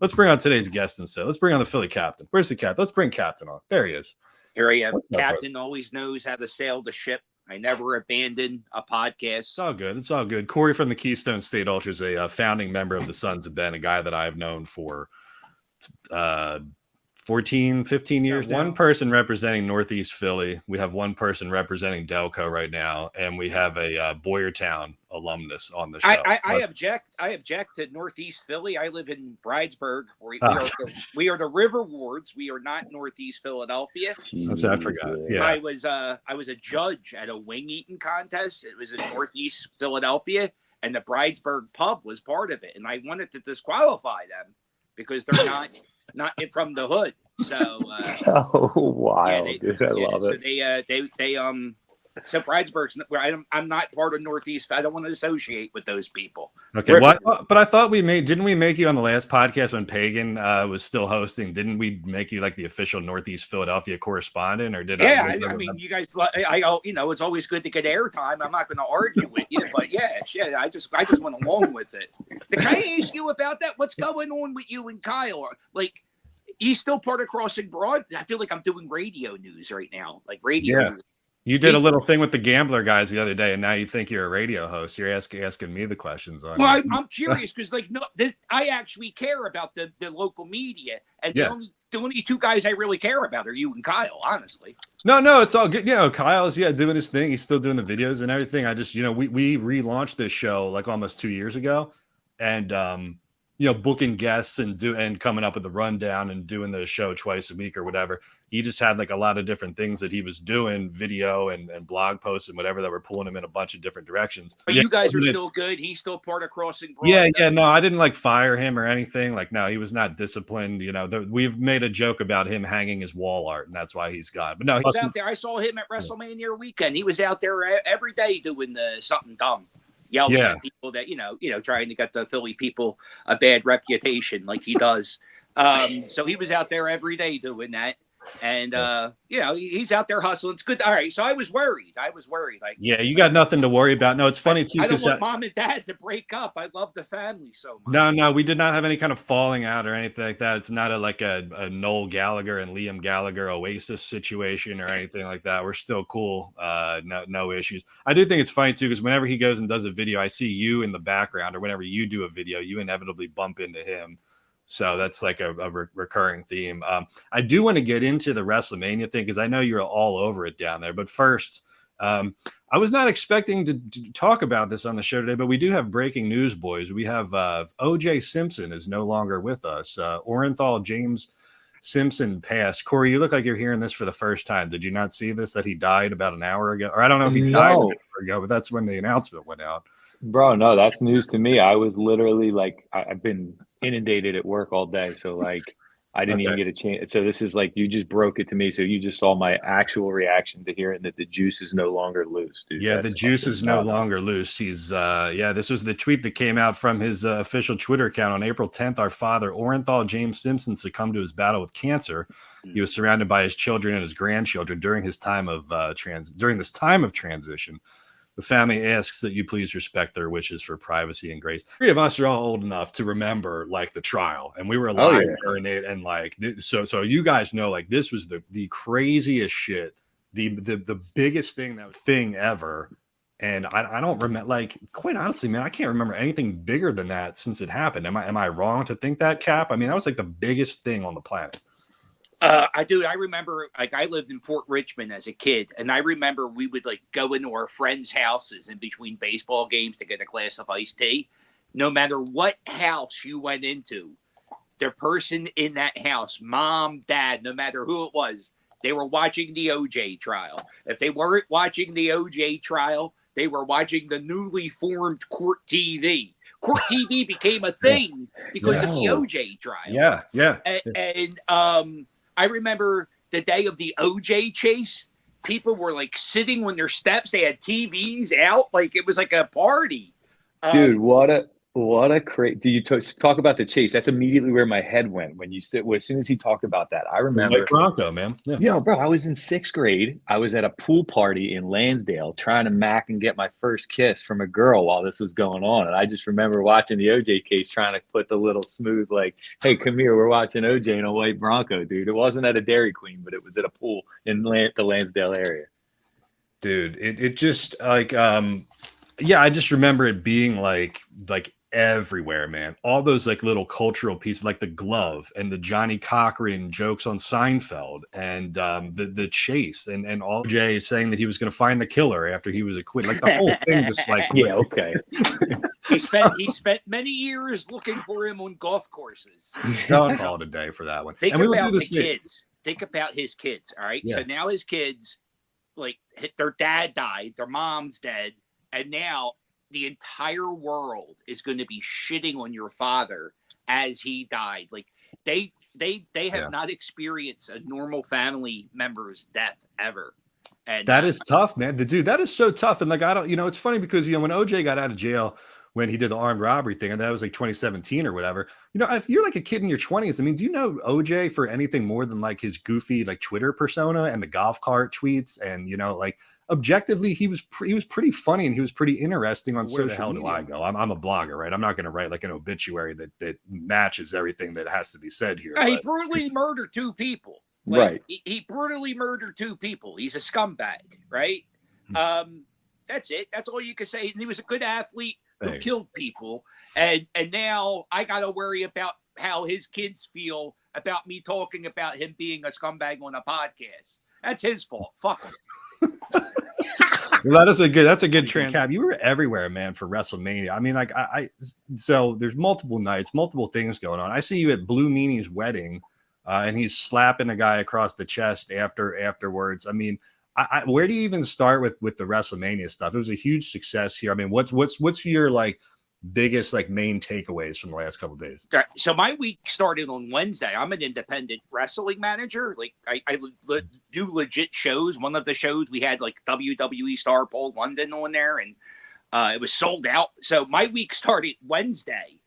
Let's bring on today's guest instead. Let's bring on the Philly captain. Where's the captain? Let's bring Captain on. There he is. Here I am. Captain always knows how to sail the ship. I never abandon a podcast. It's all good. It's all good. Corey from the Keystone State Ultras, a founding member of the Sons of Ben, a guy that I've known for 14, 15 years now. One person representing Northeast Philly. We have one person representing Delco right now, and we have a Boyertown alumnus on the show. I object to Northeast Philly. I live in Bridesburg. We are the River Wards. We are not Northeast Philadelphia. That's I forgot. Yeah, I was a judge at a wing eating contest. It was in Northeast Philadelphia, and the Bridesburg pub was part of it. And I wanted to disqualify them because they're not from the hood. So wow, dude, I love it. So Bridesburg's I'm not part of Northeast. I don't want to associate with those people. Okay, but I thought didn't we make you on the last podcast when Pagan was still hosting? Didn't we make you like the official Northeast Philadelphia corresondent, or did? Yeah, I mean, you guys, it's always good to get airtime. I'm not going to argue with you, but yeah, I just went along with it. Can I ask you about that? What's going on with you and Kyle? Like, he's still part of Crossing Broad? I feel like I'm doing radio news right now, like radio. Yeah. News. You did a little thing with the Gambler guys the other day, and now you think you're a radio host. You're asking me the questions on. Well, I'm curious because, I actually care about the local media, and the only two guys I really care about are you and Kyle. Honestly. No, it's all good. Kyle's doing his thing. He's still doing the videos and everything. I just we relaunched this show like almost 2 years ago, and booking guests and coming up with the rundown and doing the show twice a week or whatever. He just had like a lot of different things that he was doing, video and blog posts and whatever, that were pulling him in a bunch of different directions. But you guys are still good. He's still part of Crossing Broad. Yeah. No, I didn't like fire him or anything. Like, no, he was not disciplined. We've made a joke about him hanging his wall art, and that's why he's gone. But no, he was out there. I saw him at WrestleMania weekend. He was out there every day doing something dumb. Yelling at people that trying to get the Philly people a bad reputation like he does. So he was out there every day doing that, and he's out there hustling. It's good. All right, so I was worried. Like, you got nothing to worry about. No, it's funny too. I don't want mom and dad to break up. I love the family so much. No, we did not have any kind of falling out or anything like that. It's not a Noel Gallagher and Liam Gallagher Oasis situation or anything like that. We're still cool. No issues. I do think it's funny too, because whenever he goes and does a video, I see you in the background, or whenever you do a video, you inevitably bump into him. So that's like a recurring theme. I do want to get into the WrestleMania thing because I know you're all over it down there. But first, I was not expecting to talk about this on the show today, but we do have breaking news, boys. We have OJ Simpson is no longer with us. Orenthal James Simpson passed. Corey, you look like you're hearing this for the first time. Did you not see this, that he died about an hour ago? Or I don't know if he died an hour ago, but that's when the announcement went out. Bro, no, that's news to me. I was literally I've been inundated at work all day. So I didn't even get a chance. So this is you just broke it to me. So you just saw my actual reaction to hearing that the juice is no longer loose, dude. Yeah, the juice is no longer loose. He's this was the tweet that came out from his official Twitter account on April 10th. Our father, Orenthal James Simpson, succumbed to his battle with cancer. He was surrounded by his children and his grandchildren during his time of transition. The family asks that you please respect their wishes for privacy and grace. Three of us are all old enough to remember the trial, and we were alive during it. And so you guys know, this was the craziest shit, the biggest thing ever. And I don't remember, quite honestly, man, I can't remember anything bigger than that since it happened. Am I wrong to think that, Cap? I mean, that was the biggest thing on the planet. I remember I lived in Port Richmond as a kid, and I remember we would go into our friends' houses in between baseball games to get a glass of iced tea. No matter what house you went into, the person in that house, mom, dad, no matter who it was, they were watching the OJ trial. If they weren't watching the OJ trial, they were watching the newly formed Court TV. Court TV became a thing because of the OJ trial. Yeah. And I remember the day of the OJ chase, people were sitting on their steps. They had TVs out. It was like a party. Dude, what What a great! Do you talk about the chase? That's immediately where my head went when you said. Well, as soon as he talked about that, I The White remember. Bronco, man. Yeah. Yo, bro, I was in sixth grade. I was at a pool party in Lansdale trying to mac and get my first kiss from a girl while this was going on. And I just remember watching the OJ case, trying to put the little smooth, like, hey, come here, we're watching OJ in a white Bronco, dude. It wasn't at a Dairy Queen, but it was at a pool in the Lansdale area. Dude, it just like yeah, I just remember it being like everywhere, man. All those like little cultural pieces, like the glove and the Johnny Cochran jokes on Seinfeld, and the chase, and all Jay saying that he was going to find the killer after he was acquitted. Like the whole thing, just like Yeah, okay. He spent many years looking for him on golf courses. I'll call it a day for that one. Think and we about would do the the kids. Think about his kids. All right. Yeah. So now his kids, like, their dad died, their mom's dead, and now the entire world is going to be shitting on your father as he died. Like they have not experienced a normal family member's death ever. And that is tough, man. Dude, that is so tough. And like, I don't, it's funny because, when OJ got out of jail, when he did the armed robbery thing, and that was like 2017 or whatever, if you're like a kid in your 20s, I mean, do you know OJ for anything more than like his goofy, like Twitter persona and the golf cart tweets? And, like, objectively, he was pretty funny, and he was pretty interesting on social media. Where the hell do I go? I'm a blogger, right? I'm not going to write like an obituary that matches everything that has to be said here. He brutally murdered two people. Like, right. He brutally murdered two people. He's a scumbag, right? That's it. That's all you can say. And he was a good athlete who killed people. And now I got to worry about how his kids feel about me talking about him being a scumbag on a podcast. That's his fault. Fuck him. Well, that's a good trend. Cap, you were everywhere, man, for WrestleMania. I mean, like, so there's multiple nights, multiple things going on. I see you at Blue Meanie's wedding, and he's slapping a guy across the chest afterwards. I mean, where do you even start with the WrestleMania stuff? It was a huge success here. I mean, what's your like biggest like main takeaways from the last couple of days? So my week started on Wednesday. I'm an independent wrestling manager. Like I do legit shows. One of the shows we had like WWE star Paul London on there, and it was sold out. So my week started Wednesday.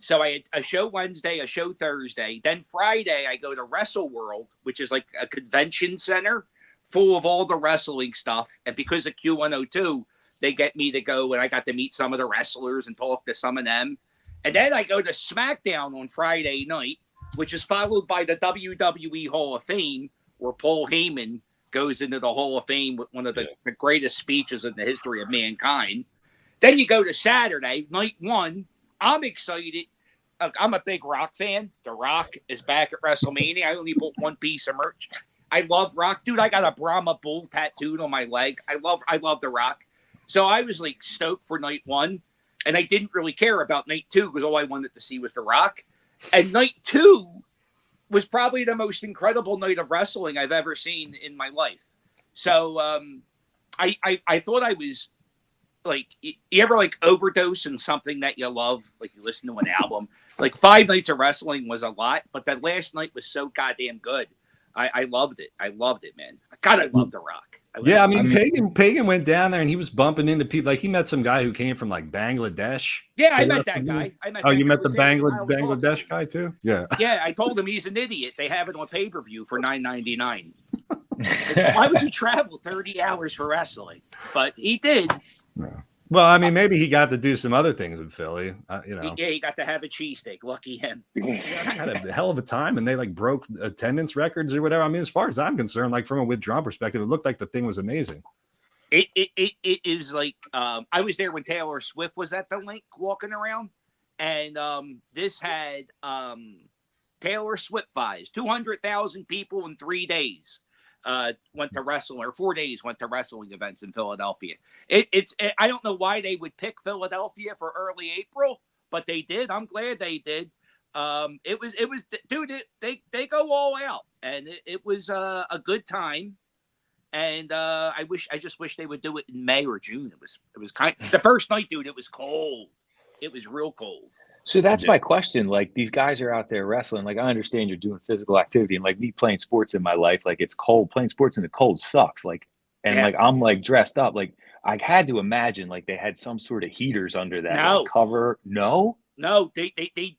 So I had a show Wednesday, a show Thursday. Then Friday I go to Wrestle World, which is like a convention center full of all the wrestling stuff. And because of Q102, they get me to go, and I got to meet some of the wrestlers and talk to some of them. And then I go to SmackDown on Friday night, which is followed by the WWE Hall of Fame, where Paul Heyman goes into the Hall of Fame with one of the greatest speeches in the history of mankind. Then you go to Saturday, night one. I'm excited. I'm a big Rock fan. The Rock is back at WrestleMania. I only bought one piece of merch. I love Rock. Dude, I got a Brahma bull tattooed on my leg. I love The Rock. So I was like stoked for night one, and I didn't really care about night two because all I wanted to see was The Rock. And night two was probably the most incredible night of wrestling I've ever seen in my life. So I thought I was like, you ever like overdose in something that you love? Like you listen to an album. Like 5 nights of wrestling was a lot, but that last night was so goddamn good. I loved it. I loved it, man. God, I love The Rock. I mean, Pagan went down there and he was bumping into people. Like he met some guy who came from like Bangladesh. Yeah, I met that guy. You met the Bangladesh guy too? Yeah. Yeah, I told him he's an idiot. They have it on pay-per-view for $9.99. Why would you travel 30 hours for wrestling? But he did. No. Well, I mean, maybe he got to do some other things in Philly, he got to have a cheesesteak. Lucky him. I had a hell of a time, and they like broke attendance records or whatever. I mean, as far as I'm concerned, like from a withdrawn perspective, it looked like the thing was amazing. It is like I was there when Taylor Swift was at the link walking around, and this had Taylor Swift vibes. 200,000 people in 3 days. Went to wrestling, or 4 days went to wrestling events in Philadelphia. I don't know why they would pick Philadelphia for early April, but they did. I'm glad they did. It was dude. They go all out, and it was a good time. And I just wish they would do it in May or June. It was the first night, dude. It was cold. It was real cold. So that's my question. Like these guys are out there wrestling. Like I understand you're doing physical activity, and like me playing sports in my life, like it's cold. Playing sports in the cold sucks. Like, and like I'm like dressed up. Like I had to imagine like they had some sort of heaters under that like, cover. No. No, they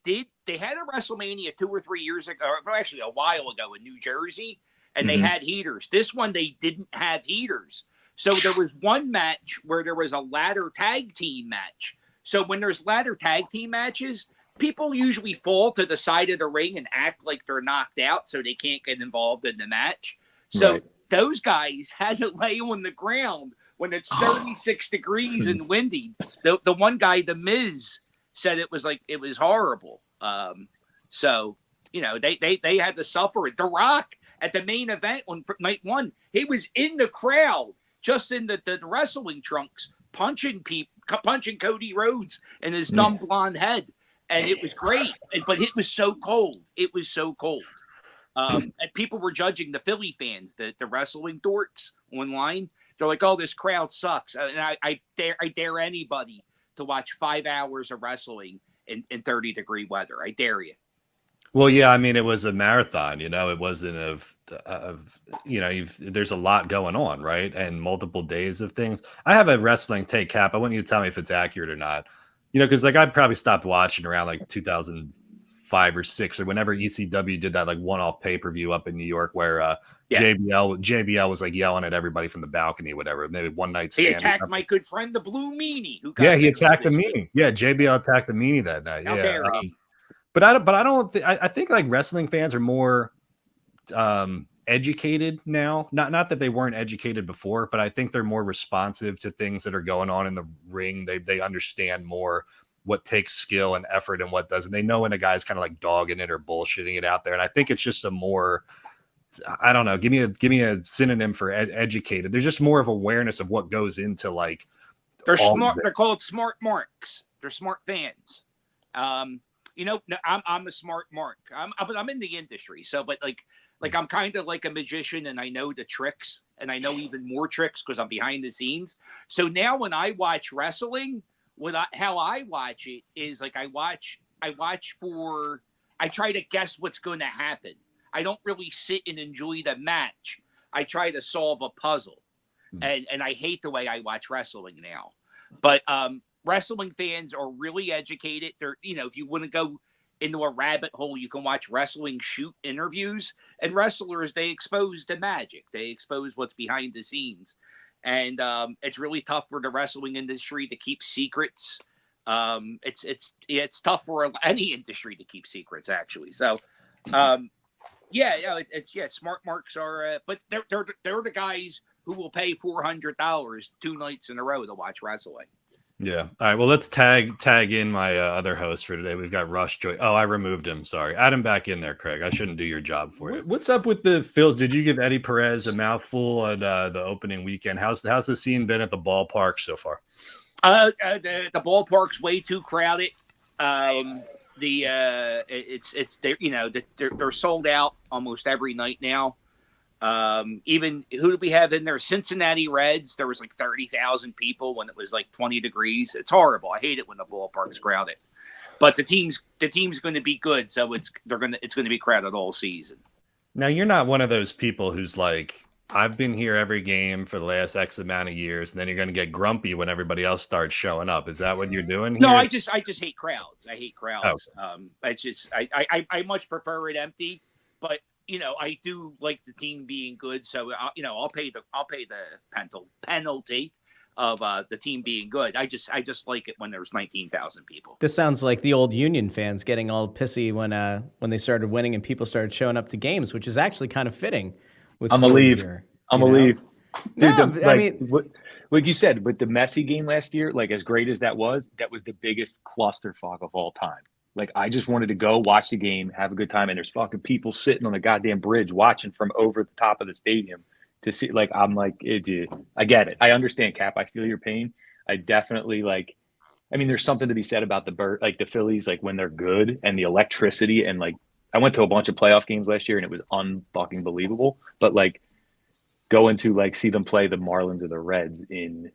did. They had a WrestleMania 2 or 3 years ago, or actually a while ago in New Jersey, and they had heaters. This one they didn't have heaters. So there was one match where there was a ladder tag team match. So when there's ladder tag team matches, people usually fall to the side of the ring and act like they're knocked out so they can't get involved in the match. So those guys had to lay on the ground when it's 36 degrees and windy. The one guy, The Miz, said it was horrible. So, you know, they had to suffer it. The Rock at the main event on night one, he was in the crowd, just in the wrestling trunks, punching Cody Rhodes in his dumb blonde head. And it was great, but it was so cold. It was so cold. And people were judging the Philly fans, the wrestling dorks online. They're like, "Oh, this crowd sucks." And I dare anybody to watch 5 hours of wrestling in 30-degree weather. I dare you. Well, yeah, I mean, it was a marathon, you know, it wasn't you know, there's a lot going on, right? And multiple days of things. I have a wrestling take, Cap. I want you to tell me if it's accurate or not. You know, because like I probably stopped watching around like 2005 or 6 or whenever ECW did that like one-off pay-per-view up in New York where JBL was like yelling at everybody from the balcony, whatever. Maybe one night stand. He attacked my good friend, the Blue Meanie. He attacked the Meanie. Yeah, JBL attacked the Meanie that night. How dare he? But I don't think I think like wrestling fans are more educated now. Not that they weren't educated before, but I think they're more responsive to things that are going on in the ring. They understand more what takes skill and effort and what doesn't. They know when a guy's kind of like dogging it or bullshitting it out there. And I think it's just a more, I don't know, give me a synonym for educated. There's just more of awareness of what goes into like. They're smart. They're called smart marks. They're smart fans. You know, I'm a smart mark. I'm in the industry, so but like I'm kind of like a magician, and I know the tricks, and I know even more tricks because I'm behind the scenes. So now when I watch wrestling, how I watch it is like I try to guess what's going to happen. I don't really sit and enjoy the match. I try to solve a puzzle, and I hate the way I watch wrestling now. But wrestling fans are really educated. They're, you know, if you want to go into a rabbit hole, you can watch wrestling shoot interviews, and wrestlers, they expose the magic. They expose what's behind the scenes. And it's really tough for the wrestling industry to keep secrets. It's tough for any industry to keep secrets, actually. So, smart marks are, but they're the guys who will pay $400 2 nights in a row to watch wrestling. Yeah. All right. Well, let's tag in my other host for today. We've got Rush Joy. Oh, I removed him. Sorry. Add him back in there, Craig. I shouldn't do your job for you. What's up with the Phils? Did you give Eddie Perez a mouthful at the opening weekend? How's the scene been at the ballpark so far? The ballpark's way too crowded. They're sold out almost every night now. Even who do we have in there? Cincinnati Reds. There was like 30,000 people when it was like 20 degrees. It's horrible. I hate it when the ballpark's crowded. But the team's going to be good, so it's going to be crowded all season. Now you're not one of those people who's like, I've been here every game for the last X amount of years, and then you're going to get grumpy when everybody else starts showing up. Is that what you're doing here? No, I just hate crowds. I hate crowds. Oh. I much prefer it empty, but you know, I do like the team being good, so I'll pay the penalty of the team being good. I just like it when there's 19,000 people. This sounds like the old Union fans getting all pissy when they started winning and people started showing up to games, which is actually kind of fitting. I'm gonna leave. I'm gonna leave. Dude, I mean, what you said with the Messi game last year, like as great as that was the biggest clusterfuck of all time. Like, I just wanted to go watch the game, have a good time, and there's fucking people sitting on the goddamn bridge watching from over the top of the stadium to see. Like, I'm like, dude, I get it. I understand, Cap. I feel your pain. I definitely there's something to be said about the Phillies, like when they're good and the electricity and like, I went to a bunch of playoff games last year and it was unfucking believable. But like going to like see them play the Marlins or the Reds in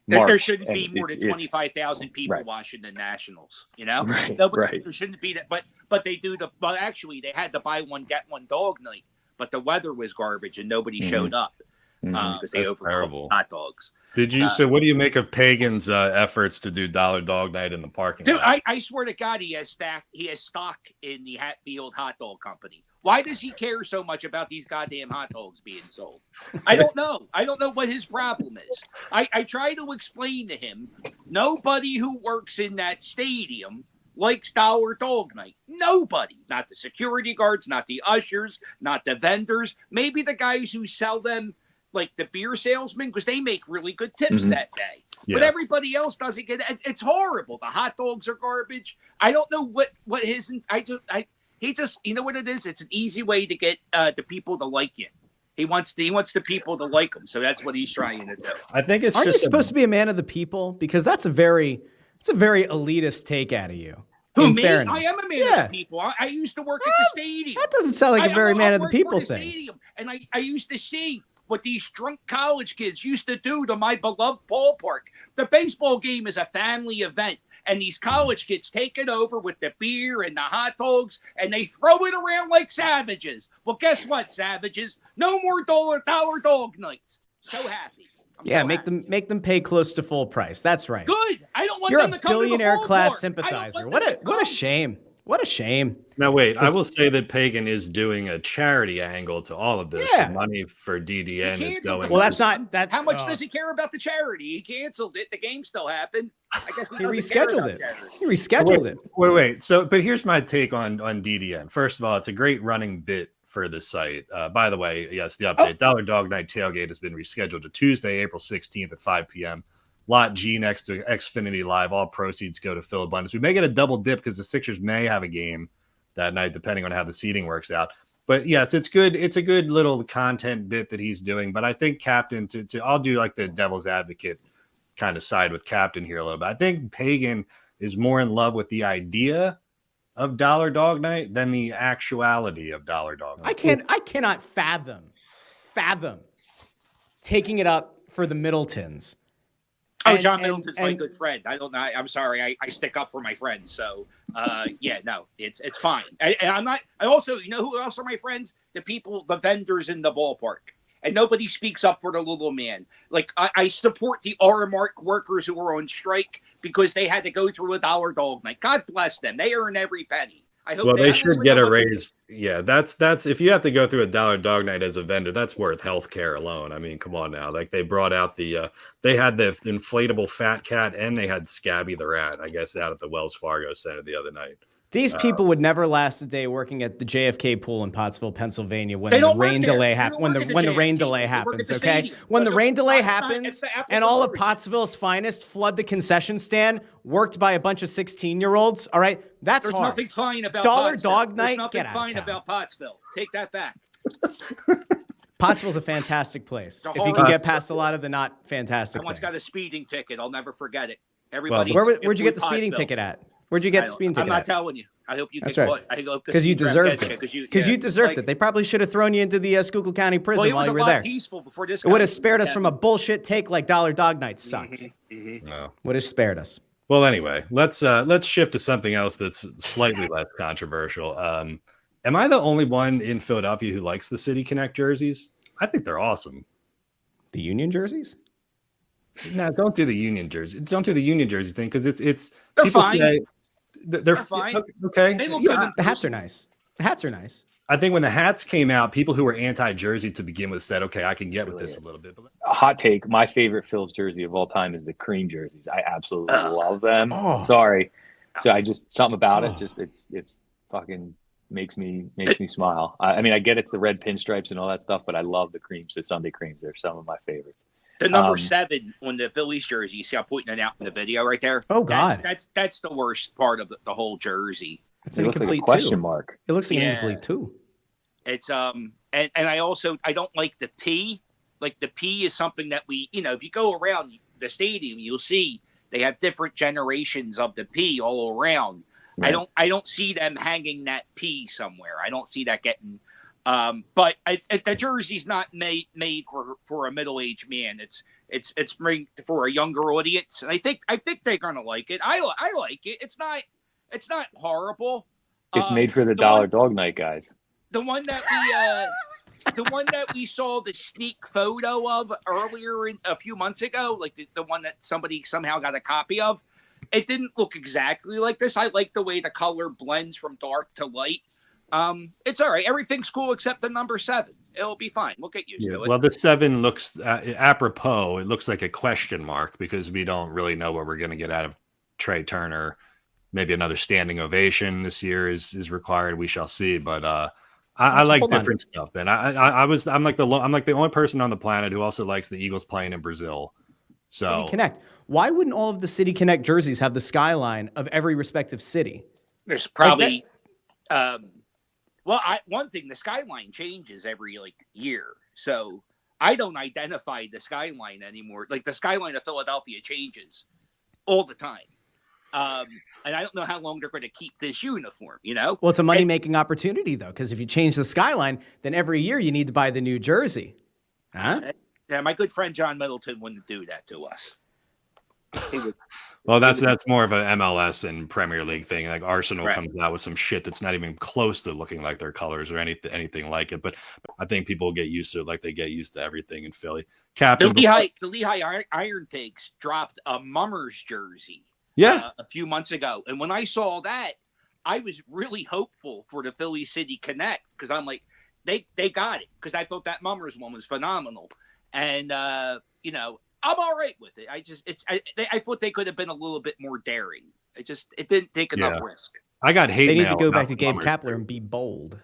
March, there shouldn't be more than 25,000 people watching the Nationals. You know, there shouldn't be that. But they do actually they had the buy one get one dog night, but the weather was garbage and nobody showed up. because they overcooked terrible. hot dogs. Did you? So, what do you make of Pagan's efforts to do Dollar Dog Night in the parking Dude, lot? I swear to God, he has stock in the Hatfield Hot Dog Company. Why does he care so much about these goddamn hot dogs being sold? I don't know. I don't know what his problem is. I try to explain to him, nobody who works in that stadium likes Dollar Dog Night. Nobody. Not the security guards, not the ushers, not the vendors. Maybe the guys who sell them, like the beer salesmen, because they make really good tips that day. Yeah. But everybody else doesn't get it. It's horrible. The hot dogs are garbage. I don't know what his. He just, you know what it is? It's an easy way to get the people to like you. He wants the people to like him. So that's what he's trying to do. I think it's Aren't you supposed to be a man of the people? Because that's a very elitist take out of you. Who, me? Fairness. I am a man of the people. I used to work at the stadium. That doesn't sound like a very man of the people thing. Stadium, and I used to see what these drunk college kids used to do to my beloved ballpark. The baseball game is a family event. And these college kids take it over with the beer and the hot dogs, and they throw it around like savages. Well, guess what, savages? No more dollar dog nights. So happy. Make them pay close to full price. That's right. Good. I don't want You're them to come to the ballpark. You're a billionaire class sympathizer. What a shame. What a shame. Now, wait, I will say that Pagan is doing a charity angle to all of this. The money for DDN is going. Well, that's not that. How much does he care about the charity? He canceled it. The game still happened. I guess he rescheduled it. He rescheduled it. Wait. So, but here's my take on DDN. First of all, it's a great running bit for the site. By the way, yes, the update. Dollar Dog Night Tailgate has been rescheduled to Tuesday, April 16th at 5 p.m. Lot G next to Xfinity Live. All proceeds go to Phil Abundance. We may get a double dip because the Sixers may have a game that night, depending on how the seating works out. But yes, it's good. It's a good little content bit that he's doing. But I think Captain, I'll do like the devil's advocate kind of side with Captain here a little bit. I think Pagan is more in love with the idea of Dollar Dog Night than the actuality of Dollar Dog Night. I cannot fathom taking it up for the Middletons. John Middleton's my good friend. I don't know. I'm sorry. I stick up for my friends. So, it's fine. And I'm not. I also, you know who else are my friends? The people, the vendors in the ballpark. And nobody speaks up for the little man. Like, I support the R-Mark workers who are on strike because they had to go through a Dollar Dog Night. God bless them. They earn every penny. I hope. Well, they should get a raise. Yeah, that's if you have to go through a Dollar Dog Night as a vendor, that's worth health care alone. I mean, come on now. Like, they brought out they had the inflatable fat cat and they had Scabby the rat, I guess, out at the Wells Fargo Center the other night. These people would never last a day working at the JFK pool in Pottsville, Pennsylvania when the rain delay happens. When the rain delay happens, okay? When the rain delay happens and all of Pottsville's finest flood the concession stand, worked by a bunch of 16-year-olds, all right? That's There's hard. Nothing fine about Dollar Pottsville. Dog Night, There's nothing get out fine of town. about Pottsville. Take that back. Pottsville's a fantastic place. If you can get past a lot of the not fantastic I once things. got a speeding ticket. I'll never forget it. Everybody. Where'd you get the speeding ticket at? Where'd you get the speeding ticket I'm not at? telling you. I hope you That's get right. caught. Because you deserved it. Because you deserved it. They probably should have thrown you into the Schuylkill County prison while you were there. Peaceful before this. It would have spared us from a bullshit take like Dollar Dog Night sucks. No. Would have spared us. Well, anyway, let's shift to something else that's slightly less controversial. Am I the only one in Philadelphia who likes the City Connect jerseys? I think they're awesome. The Union jerseys? No, don't do the Union jersey. Don't do the Union jersey thing because it's they're people fine. say they're fine. Okay. They look good. The hats are nice. The hats are nice. I think when the hats came out, people who were anti-jersey to begin with said, "Okay, I can get with this a little bit." But a hot take: my favorite Phil's jersey of all time is the cream jerseys. I absolutely love them. Oh. Sorry, so I just something about it. Just it's fucking makes me smile. I mean, I get it's the red pinstripes and all that stuff, but I love the creams. The Sunday creams. They're some of my favorites. The number 7 on the Phillies jersey, you see I'm pointing it out in the video right there? Oh, God. That's the worst part of the whole jersey. It's an incomplete like a question mark. It looks like an incomplete too. It's and I don't like the P. Like the P is something that we, if you go around the stadium, you'll see they have different generations of the P all around. Right. I don't see them hanging that P somewhere. I don't see that getting but the jersey's not made for a middle-aged man. It's made for a younger audience, and I think they're gonna like it. I like it. It's not horrible. It's made for the Dollar Dog Night guys. The one that the one that we saw the sneak photo of earlier a few months ago, like the one that somebody somehow got a copy of, it didn't look exactly like this. I like the way the color blends from dark to light. It's all right. Everything's cool except the number 7. It'll be fine. We'll get used to it. Well, the 7 looks apropos. It looks like a question mark because we don't really know what we're going to get out of Trey Turner. Maybe another standing ovation this year is required. We shall see. But I like different stuff, and I'm like the only person on the planet who also likes the Eagles playing in Brazil. So City Connect. Why wouldn't all of the City Connect jerseys have the skyline of every respective city? There's probably one thing, the skyline changes every year. So I don't identify the skyline anymore. Like the skyline of Philadelphia changes all the time. And I don't know how long they're going to keep this uniform, Well, it's a money-making opportunity, though, because if you change the skyline, then every year you need to buy the new jersey. Huh? Yeah, my good friend John Middleton wouldn't do that to us. Well, that's more of an MLS and Premier League thing. Like Arsenal comes out with some shit that's not even close to looking like their colors or anything like it. But I think people get used to it like they get used to everything in Philly. Captain, the Lehigh Iron Pigs dropped a Mummers jersey. A few months ago. And when I saw that, I was really hopeful for the Philly City Connect because I'm like, they got it because I thought that Mummers one was phenomenal. And, I'm all right with it. I thought they could have been a little bit more daring. It didn't take enough risk. I got hate mail. They need to go back to Gabe Kapler and be bold.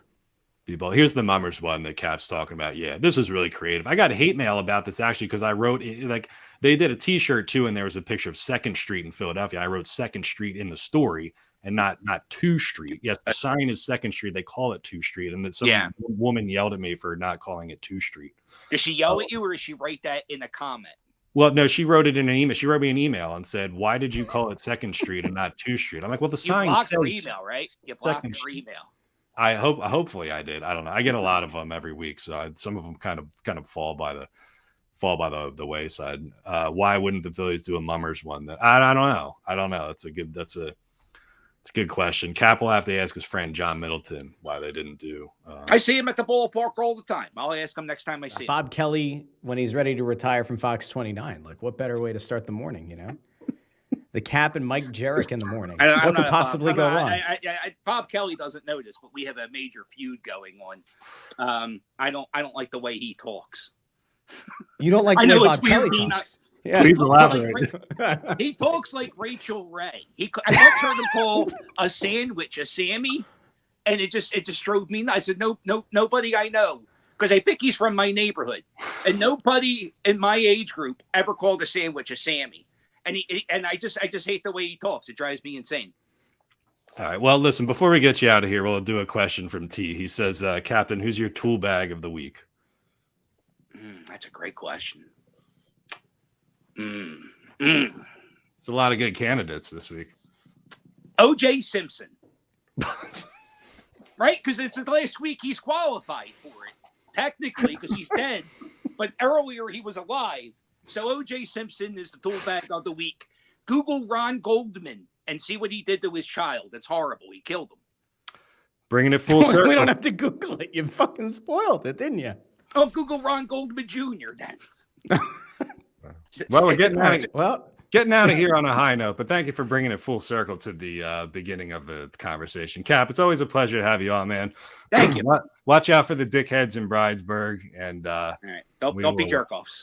Here's the Mummers one that Cap's talking about. Yeah, this was really creative. I got hate mail about this actually because I wrote they did a T-shirt too, and there was a picture of 2nd Street in Philadelphia. I wrote 2nd Street in the story and not 2 Street. Yes, the sign is 2nd Street. They call it 2 Street, and that some woman yelled at me for not calling it 2 Street. Did she yell at you, or did she write that in a comment? Well, no, she wrote it in an email. She wrote me an email and said, "Why did you call it 2nd Street and not 2 Street?" I'm like, "Well, the sign says her email, right? You blocked her email." Hopefully I did. I don't know. I get a lot of them every week, so some of them kind of fall by the wayside. Why wouldn't the Phillies do a Mummers one? That I don't know. It's a good question. Cap will have to ask his friend John Middleton why they didn't do. I see him at the ballpark all the time. I'll ask him next time I see him. Bob Kelly when he's ready to retire from Fox 29. Like, what better way to start the morning? The Cap and Mike Jarrett in the morning. What could possibly go wrong? Bob Kelly doesn't know this, but we have a major feud going on. I don't like the way he talks. You don't like the way Bob Kelly talks? Please elaborate. He talks like Rachel Ray. I once heard him call a sandwich a Sammy, and it just drove me nuts. I said, no, nobody I know, because I think he's from my neighborhood, and nobody in my age group ever called a sandwich a Sammy. And I just hate the way he talks. It drives me insane. All right. Well, listen, before we get you out of here, we'll do a question from T. He says, Captain, who's your tool bag of the week? That's a great question. It's a lot of good candidates this week. OJ Simpson. Right? Because it's the last week he's qualified for it. Technically, because he's dead. But earlier he was alive. So OJ Simpson is the tool bag of the week. Google Ron Goldman and see what he did to his child. It's horrible. He killed him. Bringing it full circle. We don't have to Google it. You fucking spoiled it, didn't you? Oh, Google Ron Goldman Jr. then. Well, we're getting out of here on a high note, but thank you for bringing it full circle to the beginning of the conversation. Cap, it's always a pleasure to have you on, man. Thank you. Watch out for the dickheads in Bridesburg, and all right. Don't be jerk-offs.